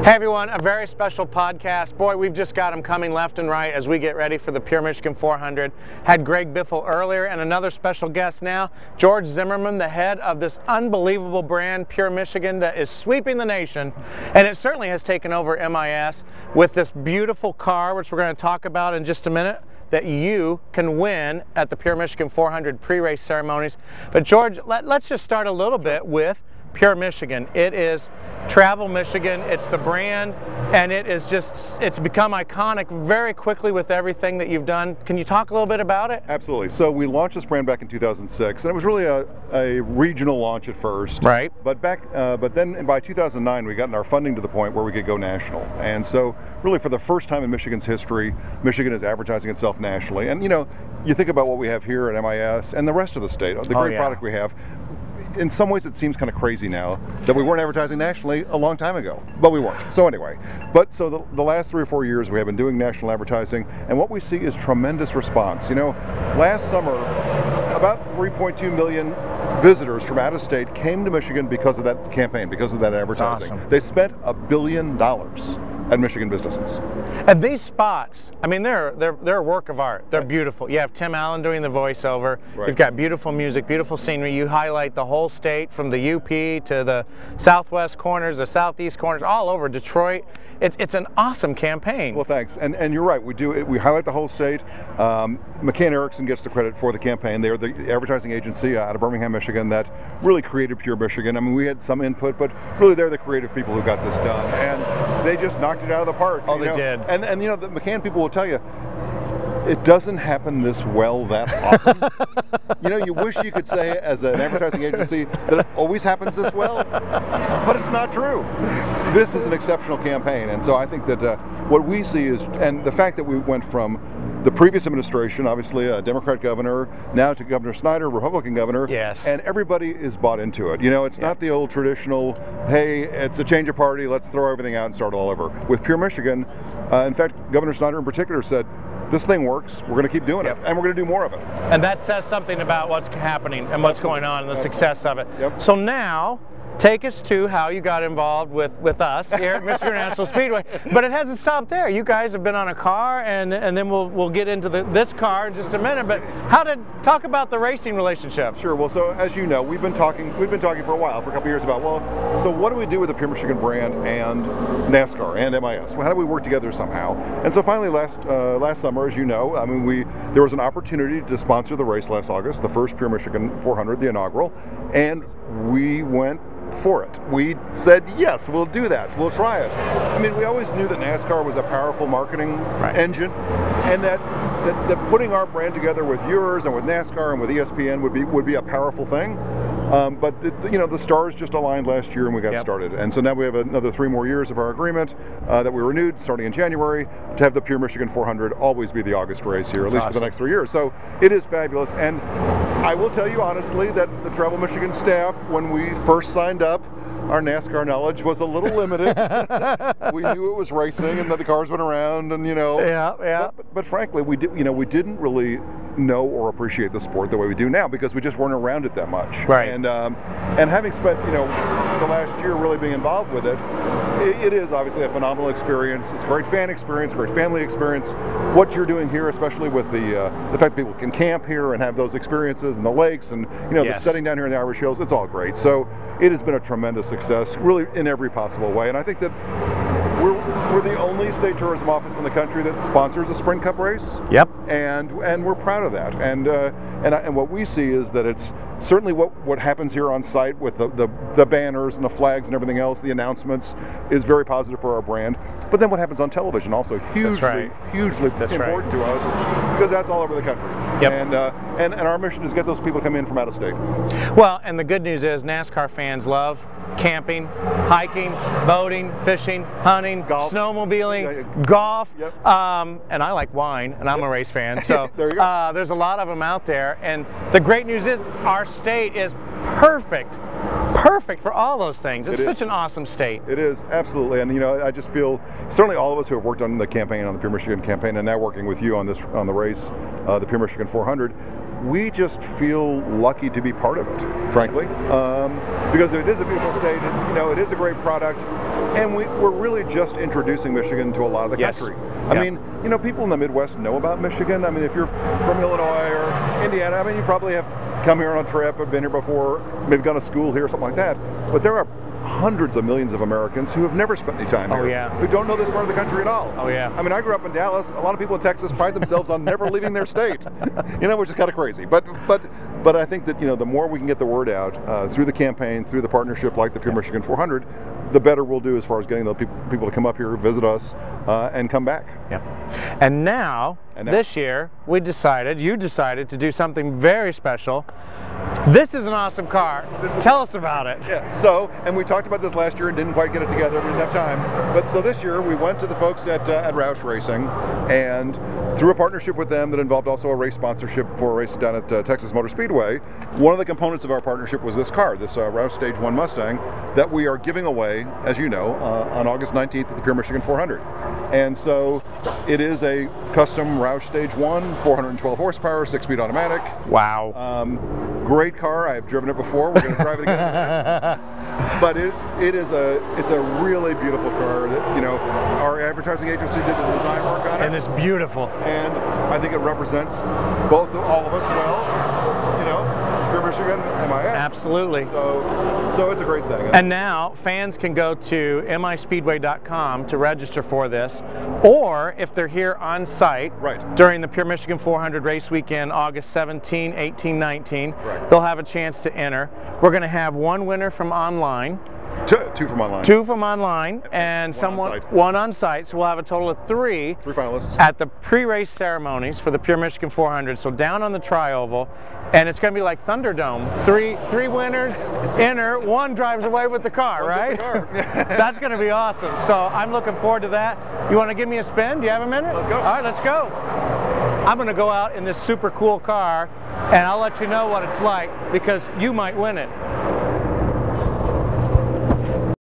Hey everyone, a very special podcast. Boy, we've just got them coming left and right as we get ready for the Pure Michigan 400. Had Greg Biffle earlier and another special guest now, George Zimmerman, the head of this unbelievable brand, Pure Michigan, that is sweeping the nation. And it certainly has taken over MIS with this beautiful car, which we're going to talk about in just a minute, that you can win at the Pure Michigan 400 pre-race ceremonies. But George, let's just start a little bit with Pure Michigan. It is travel Michigan, it's the brand, and it's become iconic very quickly with everything that you've done. Can you talk a little bit about it? Absolutely. So we launched this brand back in 2006, and it was really a regional launch at first. Right. But then by 2009 we got our funding to the point where we could go national. And so really for the first time in Michigan's history, Michigan is advertising itself nationally. And you think about what we have here at MIS and the rest of the state, the great product we have. In some ways it seems kind of crazy now that we weren't advertising nationally a long time ago, but we weren't. So anyway, so the last 3 or 4 years we have been doing national advertising, and what we see is tremendous response. Last summer about 3.2 million visitors from out of state came to Michigan because of that campaign, because of that advertising. Awesome. They spent $1 billion at Michigan businesses. And these spots, I mean, they're a work of art. They're beautiful. You have Tim Allen doing the voiceover. Right. You've got beautiful music, beautiful scenery. You highlight the whole state from the UP to the southwest corners, the southeast corners, all over Detroit. It's an awesome campaign. Well, thanks. And you're right. We highlight the whole state. McCann Erickson gets the credit for the campaign. They're the advertising agency out of Birmingham, Michigan, that really created Pure Michigan. I mean, we had some input, but really they're the creative people who got this done, and they just knocked it out of the park. Oh, they did. And the McCann people will tell you, it doesn't happen this well that often. You wish you could say as an advertising agency that it always happens this well, but it's not true. This is an exceptional campaign, and so I think that what we see is, and the fact that we went from the previous administration, obviously a Democrat governor, now to Governor Snyder, Republican governor, yes, and everybody is bought into it. It's not the old traditional, hey, it's a change of party, let's throw everything out and start all over. With Pure Michigan, in fact, Governor Snyder in particular said, this thing works, we're going to keep doing it, and we're going to do more of it. And that says something about what's happening and what's going on and the success of it. Yep. So now, take us to how you got involved with us here at Michigan National Speedway. But it hasn't stopped there. You guys have been on a car, and then we'll get into this car in just a minute. But talk about the racing relationship. Sure. Well, so as you know, we've been talking for a while, for a couple of years about, so what do we do with the Pure Michigan brand and NASCAR and MIS? Well, how do we work together somehow? And so finally last summer, as you know, I mean, there was an opportunity to sponsor the race last August, the first Pure Michigan 400, the inaugural, and we went for it. We said, yes, we'll do that. We'll try it. I mean, we always knew that NASCAR was a powerful marketing engine, and that putting our brand together with yours and with NASCAR and with ESPN would be a powerful thing. But the stars just aligned last year, and we got started. And so now we have another 3 more years of our agreement that we renewed starting in January to have the Pure Michigan 400 always be the August race here, at least for the next 3 years. So it is fabulous. And I will tell you honestly that the Travel Michigan staff, when we first signed up, our NASCAR knowledge was a little limited. We knew it was racing and that the cars went around, and But frankly, we didn't really know or appreciate the sport the way we do now because we just weren't around it that much. Right. And having spent the last year really being involved with it, it is obviously a phenomenal experience. It's a great fan experience, a great family experience. What you're doing here, especially with the fact that people can camp here and have those experiences and the lakes and the setting down here in the Irish Hills, it's all great. So it has been a tremendous success, really in every possible way. And I think that we're the only state tourism office in the country that sponsors a Sprint Cup race. Yep. And we're proud of that. And what we see is that it's certainly what happens here on site with the banners and the flags and everything else, the announcements, is very positive for our brand. But then what happens on television also hugely important to us, because that's all over the country. Yep. And our mission is to get those people to come in from out of state. Well, and the good news is NASCAR fans love camping, hiking, boating, fishing, hunting, golf, snowmobiling, golf, and I like wine, and I'm a race fan, so there you go. There's a lot of them out there, and the great news is our state is perfect for all those things. It's such an awesome state. It is, absolutely. And I just feel, certainly all of us who have worked on the campaign, on the Pure Michigan campaign, and now working with you on the race, the Pure Michigan 400, we just feel lucky to be part of it, frankly, because it is a beautiful state, and, you know, it is a great product, and we're really just introducing Michigan to a lot of the country. I mean, you know, people in the Midwest know about Michigan. I mean, if you're from Illinois or Indiana, I mean, you probably have come here on a trip, have been here before, maybe gone to school here or something like that, but there are hundreds of millions of Americans who have never spent any time here, who don't know this part of the country at all. I mean, I grew up in Dallas. A lot of people in Texas pride themselves on never leaving their state, you know, which is kind of crazy. But I think that, you know, the more we can get the word out through the campaign, through the partnership like the Pure Michigan 400, the better we'll do as far as getting the people to come up here, visit us, and come back. And now, this year, you decided to do something very special. This is an awesome car. Tell us about it. So, and we talked about this last year and didn't quite get it together. We didn't have time. But so this year we went to the folks at Roush Racing, and through a partnership with them that involved also a race sponsorship for a race down at Texas Motor Speedway, one of the components of our partnership was this car, this Roush Stage 1 Mustang, that we are giving away, as you know, on August 19th at the Pure Michigan 400. And so it is a custom Roush Stage 1, 412 horsepower, 6-speed automatic. Wow. Great car. I've driven it before. We're going to drive it again. But it's a really beautiful car that, you know, our advertising agency did the design work on it. And it's beautiful. And I think it represents all of us well, you know, Pure Michigan, MIS. Absolutely. So it's a great thing. And now fans can go to mispeedway.com to register for this, or if they're here on site during the Pure Michigan 400 race weekend, August 17, 18, 19, they'll have a chance to enter. We're going to have one winner from online. Two from online. Two from online, and one on site. So we'll have a total of three finalists at the pre-race ceremonies for the Pure Michigan 400. So down on the Tri-Oval, and it's going to be like Thunderdome. Three winners enter, one drives away with the car, right? That's going to be awesome. So I'm looking forward to that. You want to give me a spin? Do you have a minute? Let's go. All right, let's go. I'm going to go out in this super cool car, and I'll let you know what it's like, because you might win it.